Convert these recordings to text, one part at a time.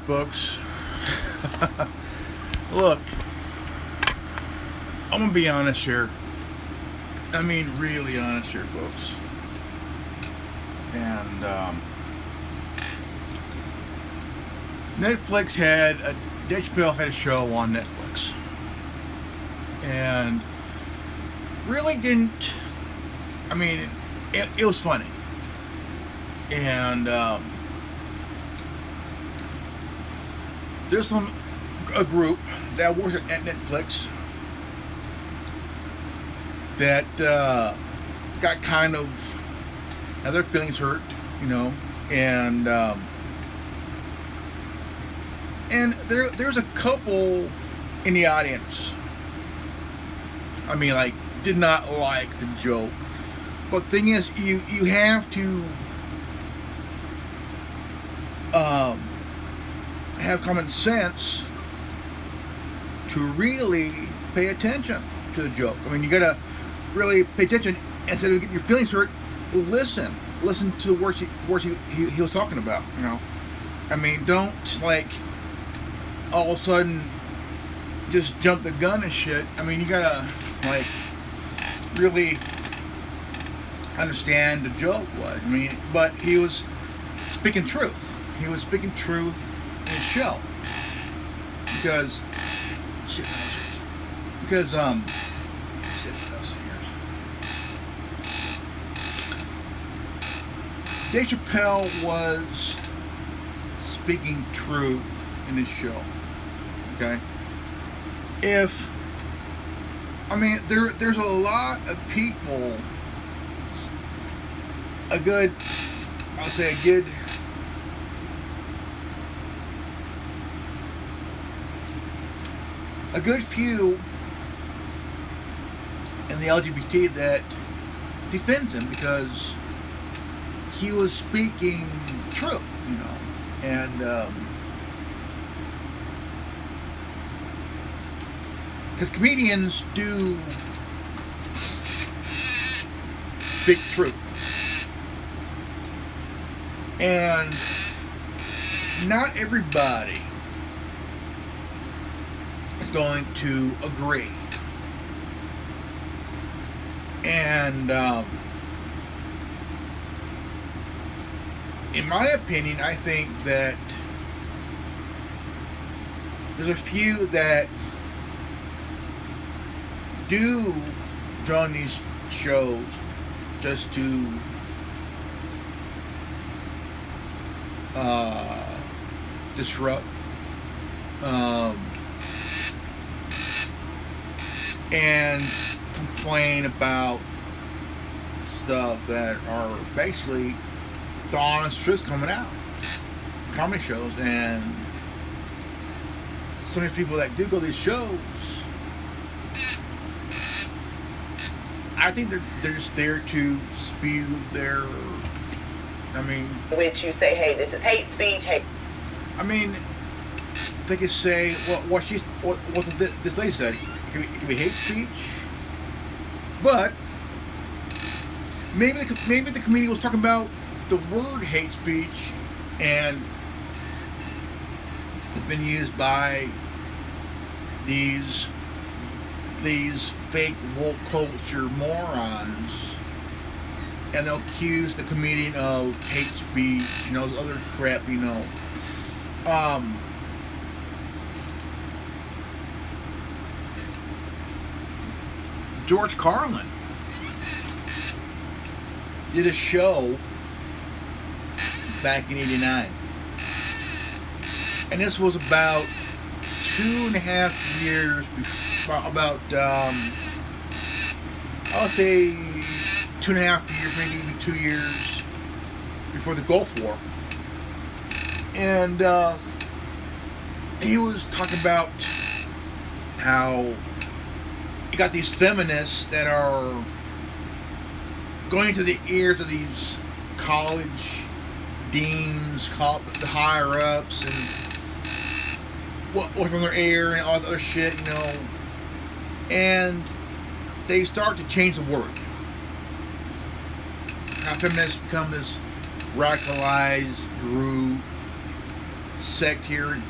folks. Look, I'm gonna be honest here. I mean, really honest here, folks. And Netflix Chappell had a show on Netflix, and really didn't. I mean, it was funny, and there's a group that works at Netflix that got kind of had their feelings hurt, and there's a couple in the audience. I mean, like, did not like the joke, but thing is, you have to have common sense to really pay attention to the joke. I mean, you gotta really pay attention instead of getting your feelings hurt. Listen to the words he was talking about. I mean, don't like all of a sudden just jump the gun and shit. I mean, you gotta like really understand the joke was. I mean, but he was speaking truth. He was speaking truth in his show because Dave Chappell was speaking truth in his show. Okay? There's a lot of people, a good few in the LGBT that defends him because he was speaking truth, and because comedians do speak truth, and not everybody is going to agree, and in my opinion, I think that there's a few that do join these shows just to disrupt and complain about stuff that are basically the honest truth coming out. Comedy shows, and some of these people that do go to these shows, I think they're just there to spew their, which you say, hey, this is hate speech, hey. I mean, they could say what this lady said. It could be hate speech, but maybe the comedian was talking about the word hate speech, and it's been used by these fake woke culture morons, and they'll accuse the comedian of hate speech, other crap, George Carlin did a show back in '89, and this was about 2.5 years about I'll say 2.5 years, maybe even 2 years before the Gulf War, and he was talking about how you got these feminists that are going to the ears of these college deans, the higher ups, and what from their air and all that other shit, and they start to change the word. How feminists become this radicalized group sect here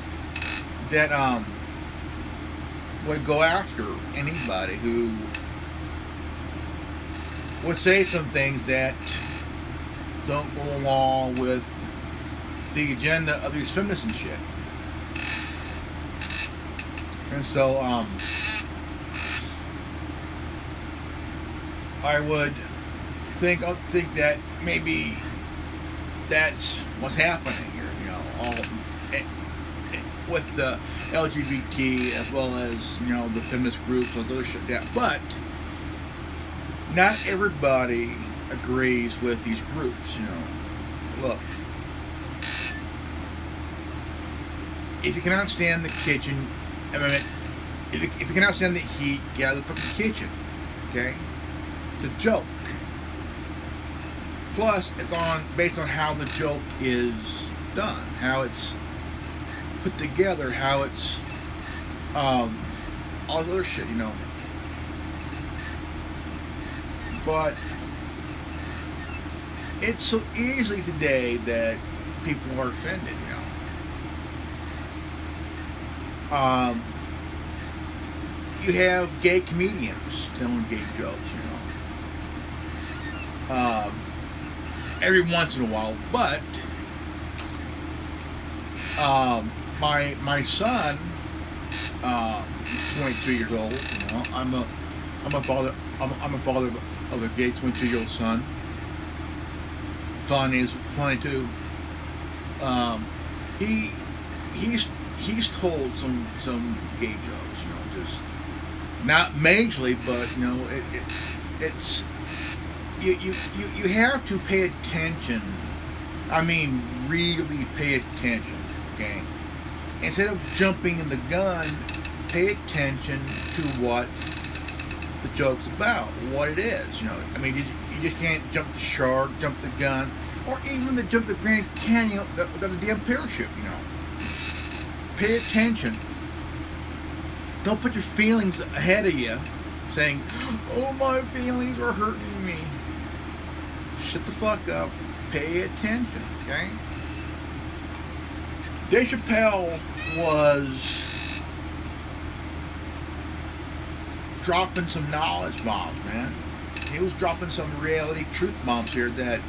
that would go after anybody who would say some things that don't go along with the agenda of these feminists and shit. And so I would think that maybe that's what's happening here, you know, all with the LGBT as well as, you know, the feminist groups and other shit. Yeah, but not everybody agrees with these groups, you know. Look, if you cannot stand the kitchen, I mean, if you cannot stand the heat, get out of the fucking kitchen, okay? It's a joke. Plus, it's based on how the joke is done, how it's put together, how it's all the other shit, you know. But it's so easily today that people are offended, you know. You have gay comedians telling gay jokes, you know. Every once in a while, but my son, 22 years old. You know, I'm a father of a gay 22-year-old son. Son is funny too. He's told some gay jokes. You know, just not majorly, but you know, it's. You have to pay attention. I mean, really pay attention, okay? Instead of jumping in the gun, pay attention to what the joke's about, what it is, you know? I mean, you just can't jump the shark, jump the gun, or even jump the Grand Canyon without a damn parachute, you know? Pay attention. Don't put your feelings ahead of you, saying, oh, my feelings are hurting me. Shut the fuck up. Pay attention, okay? Chappell was dropping some knowledge bombs, man. He was dropping some reality truth bombs here that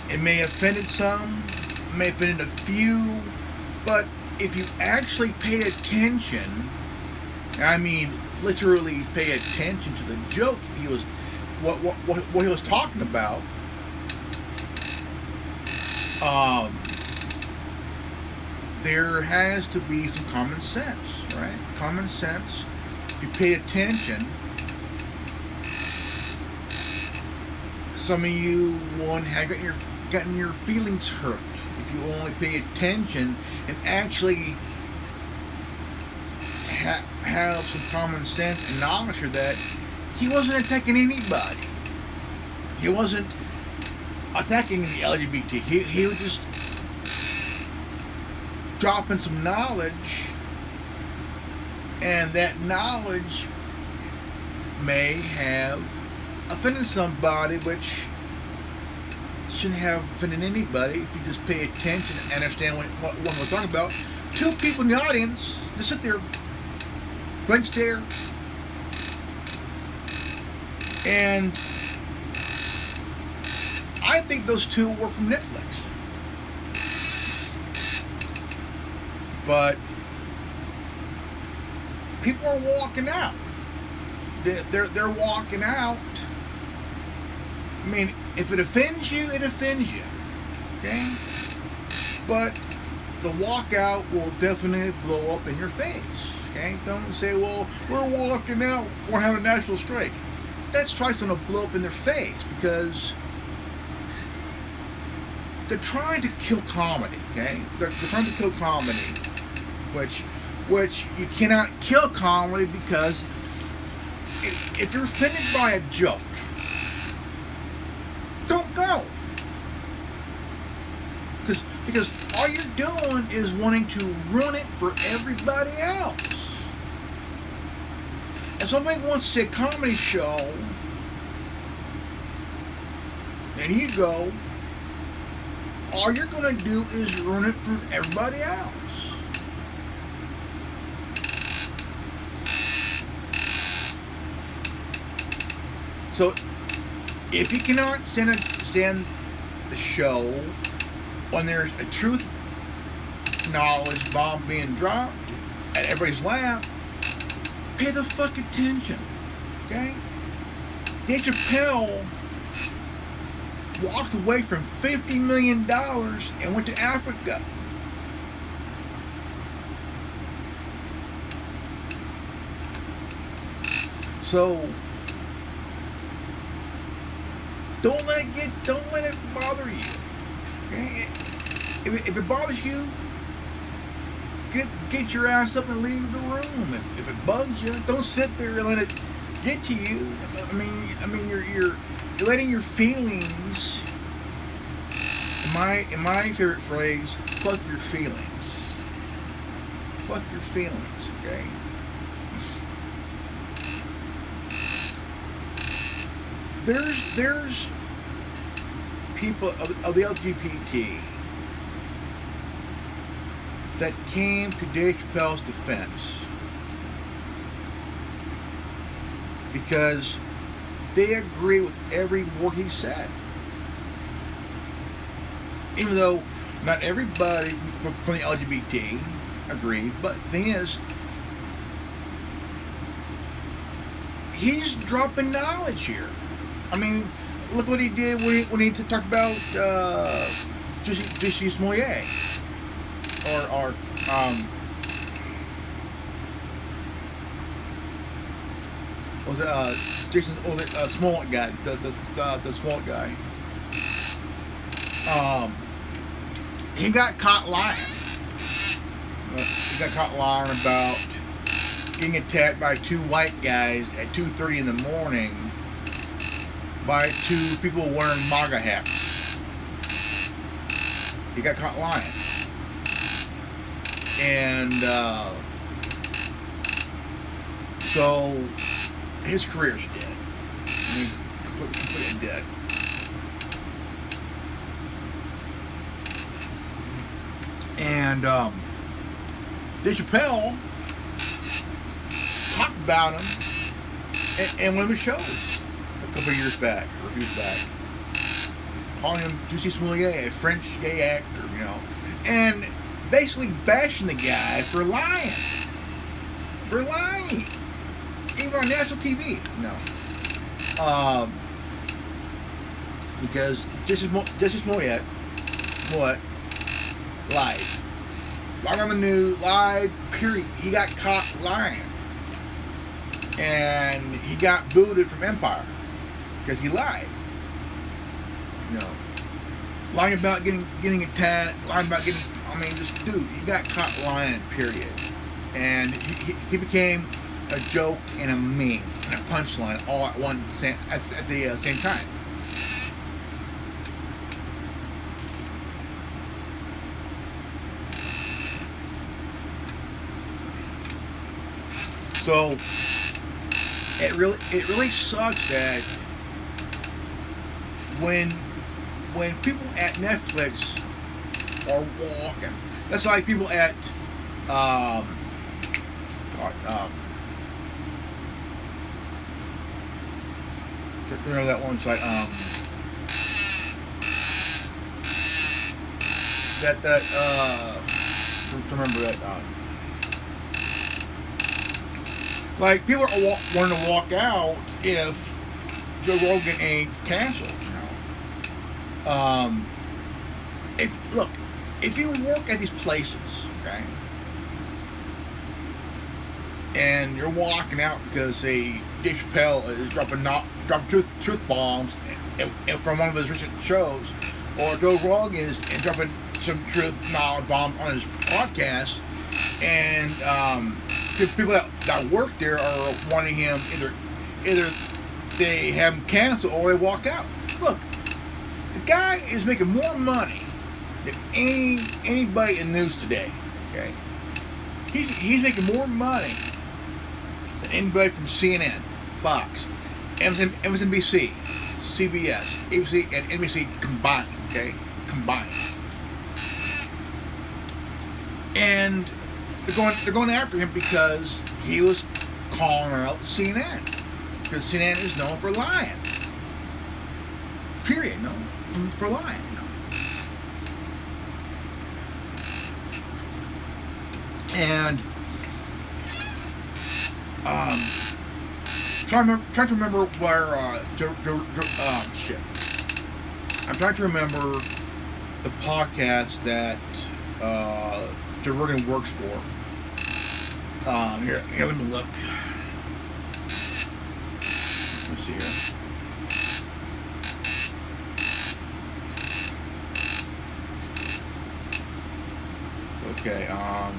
it may have offended some, may have offended a few, but if you actually pay attention, I mean literally pay attention to the joke he was, what he was talking about, there has to be some common sense, right? Common sense. If you pay attention, some of you won't have gotten your feelings hurt if you only pay attention and actually have some common sense and knowledge here that he wasn't attacking anybody. He wasn't attacking the LGBT. He was just dropping some knowledge, and that knowledge may have offended somebody, which shouldn't have offended anybody if you just pay attention and understand what we're talking about. Two people in the audience just sit there, blank stare, and I think those two were from Netflix. But people are walking out. They're walking out. I mean, if it offends you, it offends you. Okay? But the walkout will definitely blow up in your face. Okay? Don't say, well, we're walking out, we're having a national strike. That strike's going to blow up in their face because they're trying to kill comedy, okay? They're trying to kill comedy, which you cannot kill comedy because if you're offended by a joke, don't go. Because all you're doing is wanting to ruin it for everybody else. If somebody wants to see a comedy show, and you go, all you're going to do is ruin it for everybody else. So if you cannot stand the show when there's a truth knowledge bomb being dropped at everybody's lap, pay the fuck attention. Okay? Dave Chappell walked away from $50 million and went to Africa. So don't let it bother you. Okay? If it bothers you, get your ass up and leave the room. If it bugs you, don't sit there and let it get to you. I mean, you're letting your feelings. In my favorite phrase, fuck your feelings. Fuck your feelings. Okay. There's people of the LGBT that came to Dave Chappell's defense because they agree with every word he said. Even though not everybody from the LGBT agreed, but the thing is, he's dropping knowledge here. I mean, look what he did when he talked about Jussie Smollett. Or was it Jason Smollett guy, the Smollett guy. He got caught lying. He got caught lying about getting attacked by two white guys at 2:30 in the morning by two people wearing MAGA hats. He got caught lying. And so his career's dead. I mean, completely dead. And Dave Chappell talked about him in one of his shows a couple of years back, or a few years back, calling him Jussie Smollett, a French gay actor, you know, and basically bashing the guy for lying. For lying. Even on national TV. No. Because Jussie Smollett lied. Lied on the news, lied, period. He got caught lying. And he got booted from Empire because he lied. You know. Lying about getting attacked, lying about getting, I mean, this dude, he got caught lying, period. And he became a joke and a meme and a punchline all at the same time. So it really sucks that when people at Netflix are walking, that's like people at you know that one site remember that like people are wanting to walk out if Joe Rogan ain't canceled, you know. If you work at these places, okay, and you're walking out because say Dave Chappelle is dropping truth bombs from one of his recent shows, or Joe Rogan is dropping some truth knowledge bombs on his podcast, and people that work there are wanting him either they have him canceled or they walk out. Look, the guy is making more money than anybody in news today. Okay, he's making more money than anybody from CNN, Fox, MSNBC, CBS, ABC, and NBC combined. Okay, combined. And they're going after him because he was calling out CNN, because CNN is known for lying. Period. You know, for lying. You know. And trying to remember where shit. I'm trying to remember the podcast that Joe Rogan works for. Here, let me look. Let's see here. Okay, not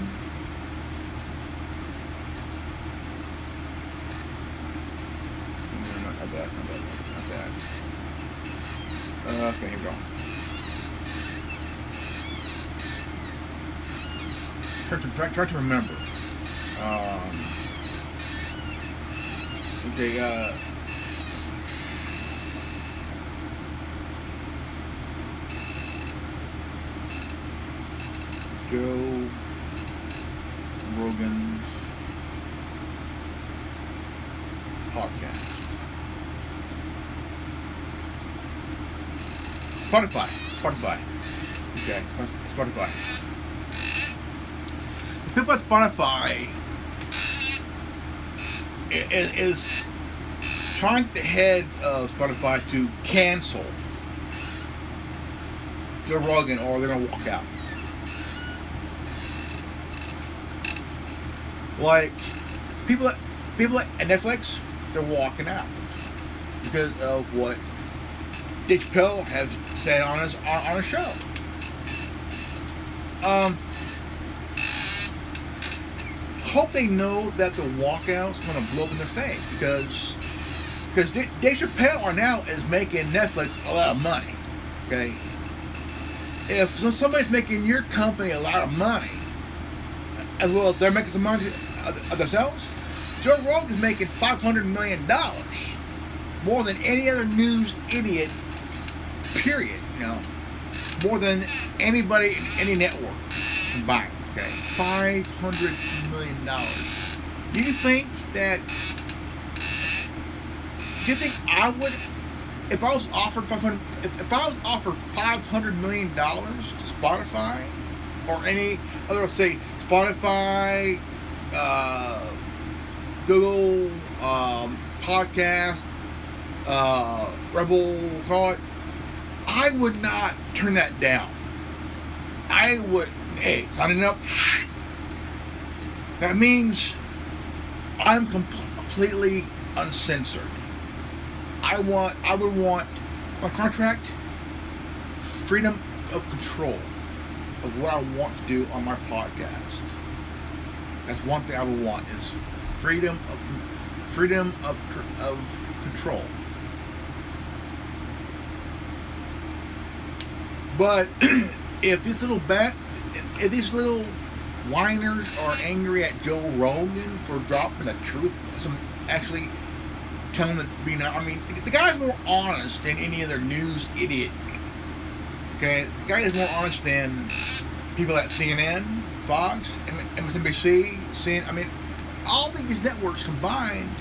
that. Okay, here we go. Try to remember. Okay, Joe Rogan's podcast. Spotify. Okay, Spotify. The people at Spotify is trying the head of Spotify to cancel Joe Rogan, or they're gonna walk out. Like people at Netflix, they're walking out because of what Chappell has said on a show. Hope they know that the walkout's going to blow up in their face because Dave Chappell now is making Netflix a lot of money. Okay, if somebody's making your company a lot of money, as well as they're making some money themselves, Joe Rogan's making $500 million, more than any other news idiot. Period. You know, more than anybody in any network combined. Okay, $500 million. Do you think I would, if I was offered $500 million to Spotify or any other, let's say Spotify, Google podcast, Rebel, call it, I would not turn that down. I would, hey, signing up. That means I'm completely uncensored. I would want my contract, freedom of control of what I want to do on my podcast. That's one thing I would want, is freedom of control. But if these little whiners are angry at Joe Rogan for dropping the truth, actually telling it to be not, I mean, the guy's more honest than any other news idiot. Okay, the guy is more honest than people at CNN, Fox, MSNBC, I mean, all these networks combined.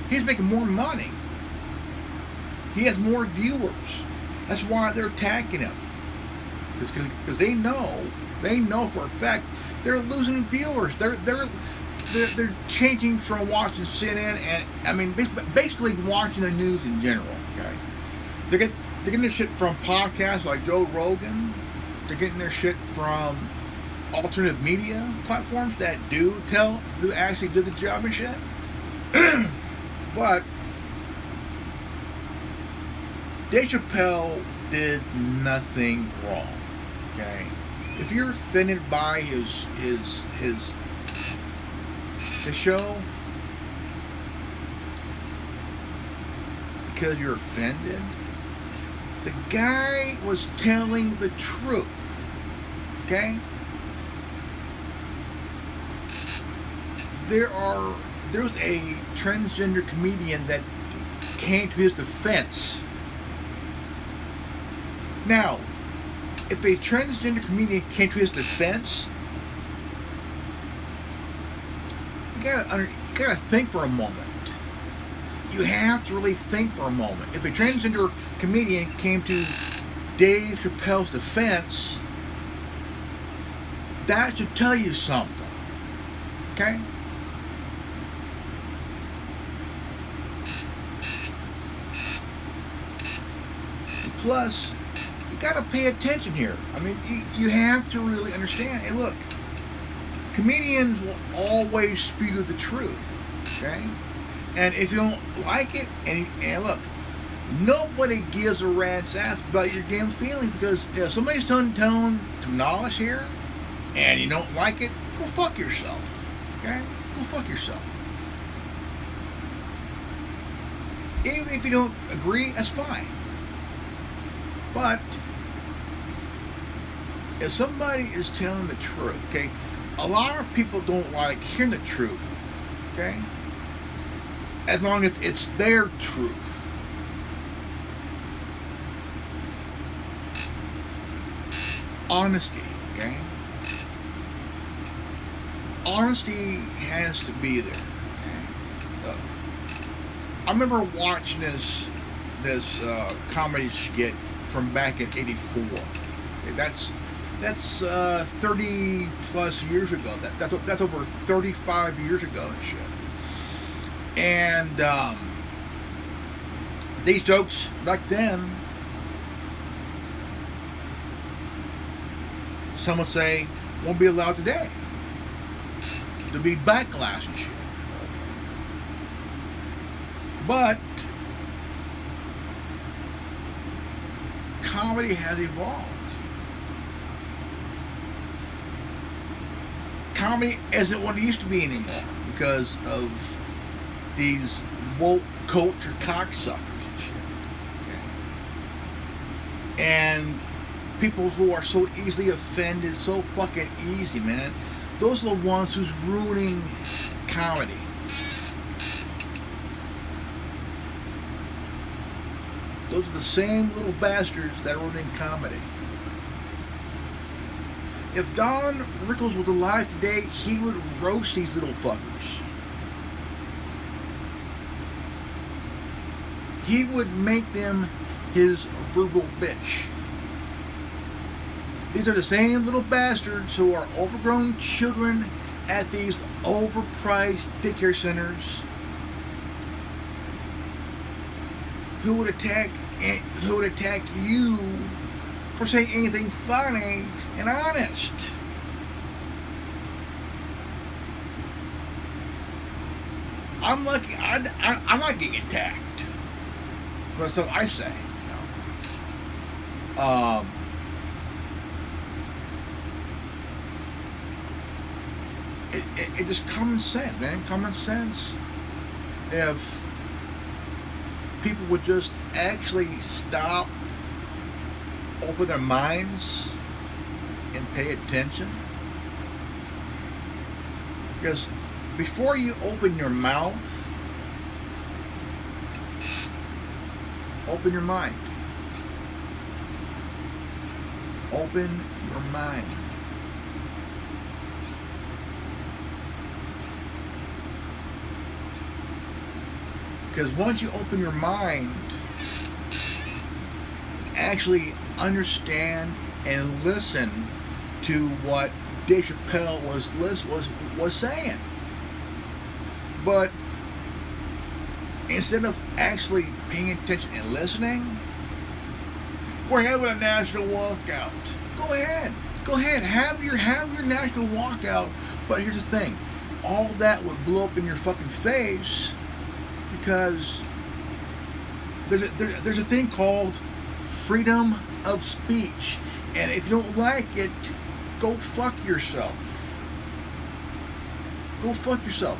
He's making more money. He has more viewers. That's why they're attacking him. Because they know for a fact they're losing viewers. They're changing from watching CNN and, I mean, basically watching the news in general. Okay, they're getting their shit from podcasts like Joe Rogan. They're getting their shit from alternative media platforms that do actually do the job and shit. But Dave Chappell did nothing wrong. Okay, if you're offended by his show because you're offended, the guy was telling the truth. Okay, there was a transgender comedian that came to his defense. Now, if a transgender comedian came to his defense, you gotta think for a moment. you have to really think for a moment. If a transgender comedian came to Dave Chappell's defense, that should tell you something. Okay? Plus, you gotta pay attention here. I mean, you have to really understand. Hey, look, comedians will always spew the truth. Okay? And if you don't like it, and look, nobody gives a rat's ass about your damn feelings, because if somebody's telling to knowledge here, and you don't like it, go fuck yourself. Okay? Go fuck yourself. Even if you don't agree, that's fine. But if somebody is telling the truth, okay, a lot of people don't like hearing the truth, okay? As long as it's their truth. Honesty, okay? Honesty has to be there. Okay? Look, I remember watching this comedy skit from back in '84. Okay, that's 30 plus years ago. That's over 35 years ago and shit. And these jokes back then, some would say, won't be allowed today. There'll be backlash and shit. But comedy has evolved. Comedy isn't what it used to be anymore because of these woke culture cocksuckers and shit. Okay? And people who are so easily offended, so fucking easy, man. Those are the ones who's ruining comedy. Those are the same little bastards that are ruining comedy. If Don Rickles was alive today, he would roast these little fuckers. He would make them his verbal bitch. These are the same little bastards who are overgrown children at these overpriced daycare centers who would attack you for saying anything funny and honest. I'm lucky I'm not getting attacked for the stuff I say. You know? It just common sense, man. Common sense. If people would just actually stop, open their minds, and pay attention. Because before you open your mouth, open your mind. Open your mind. Because once you open your mind, actually understand and listen to what Dave Chappelle was saying. But instead of actually paying attention and listening, we're having a national walkout. Go ahead, have your national walkout. But here's the thing: all that would blow up in your fucking face. Because there's a thing called freedom of speech, and if you don't like it, go fuck yourself. Go fuck yourself.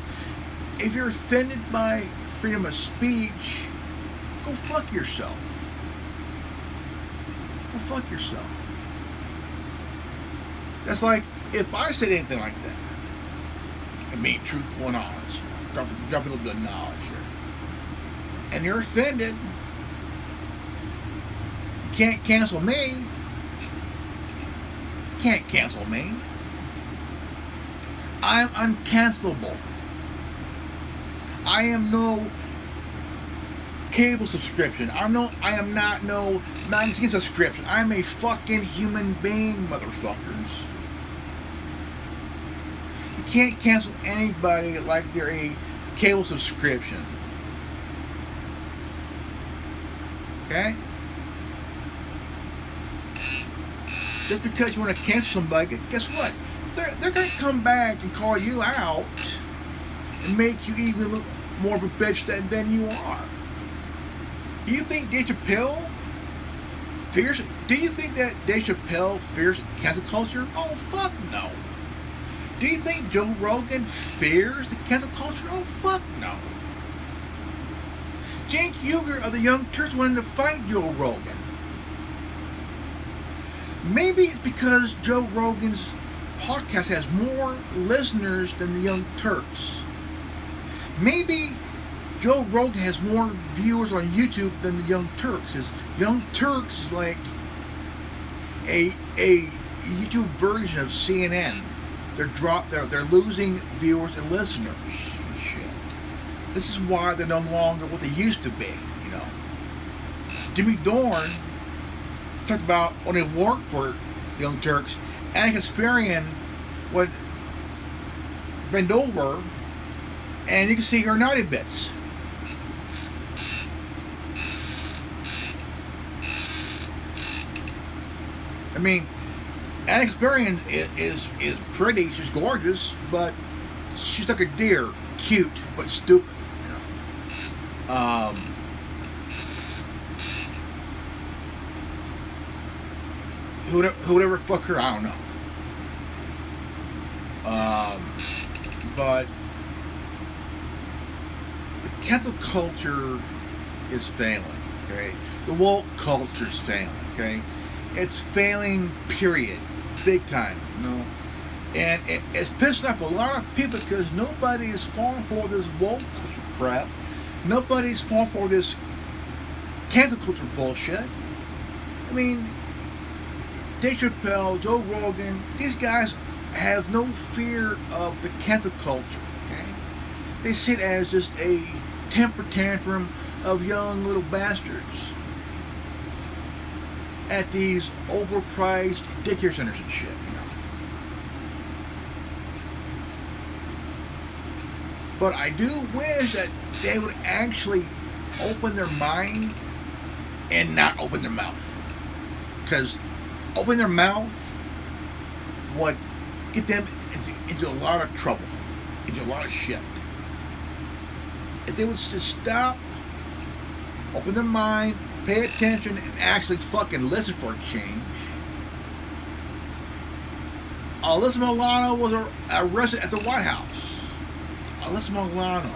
If you're offended by freedom of speech, go fuck yourself. Go fuck yourself. That's like if I said anything like that, and being truthful and honest, dropping a little bit of knowledge here, and you're offended, you can't cancel me. Can't cancel me. I'm uncancelable. I am no cable subscription. I am not no magazine subscription. I'm a fucking human being, motherfuckers. You can't cancel anybody like they're a cable subscription. Okay? Just because you want to cancel somebody, guess what? They're going to come back and call you out and make you even look more of a bitch than you are. Do you think Chappell fears? Do you think that Chappell fears cancel culture? Oh, fuck no. Do you think Joe Rogan fears the cancel culture? Oh, fuck no. Cenk Uygur of the Young Turks wanted to fight Joe Rogan. Maybe it's because Joe Rogan's podcast has more listeners than the Young Turks. Maybe Joe Rogan has more viewers on YouTube than the Young Turks. His Young Turks is like a YouTube version of CNN. They're losing viewers and listeners and shit. This is why they're no longer what they used to be, you know. Jimmy Dorn talked about when he worked for Young Turks, and Kasparian would bend over and you can see her naughty bits. I mean, Anna Kasparian is pretty, she's gorgeous, but she's like a deer, cute but stupid. You know? Who would ever fuck her? I don't know. But the cancel culture is failing. Okay, the woke culture is failing. Okay, it's failing. Period. Big time. You know, and it's pissing off a lot of people because nobody is falling for this woke culture crap. Nobody's falling for this cancel culture bullshit. I mean, Dave Chappell, Joe Rogan, these guys have no fear of the cancel culture, okay? They see it as just a temper tantrum of young little bastards at these overpriced daycare centers and shit, you know? But I do wish that they would actually open their mind and not open their mouth. Because open their mouth would get them into a lot of trouble, into a lot of shit. If they would just stop, open their mind, pay attention, and actually fucking listen for a change. Alyssa Milano was arrested at the White House. Alyssa Milano,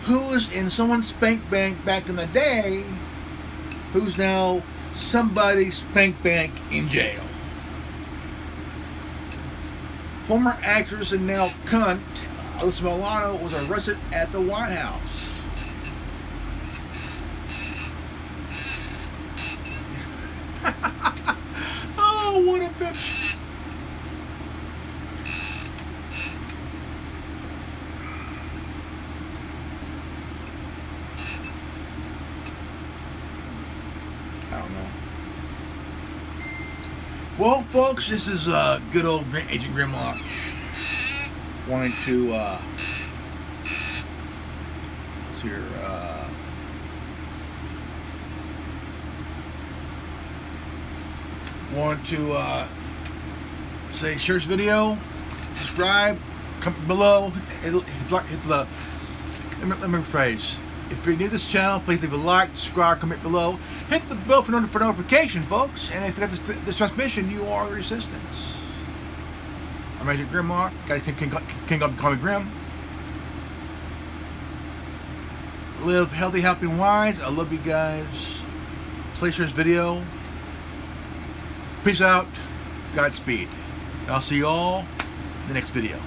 who was in someone's spank bank back in the day, who's now somebody's spank bank in jail. Former actress and now cunt Alyssa Milano was arrested at the White House. Oh, what a bitch. I don't know. Well, folks, this is good old Agent Grimlock wanting to let's hear want to say share this video, subscribe, comment below, hit the let me rephrase. If you're new to this channel, please leave a like, subscribe, comment below. Hit the bell for notification, folks. And if you got this transmission, you are the resistance. I'm Agent Grimlock. Guys can call me Grim. Live healthy, happy, and wise. I love you guys. Please share this video. Peace out. Godspeed. I'll see you all in the next video.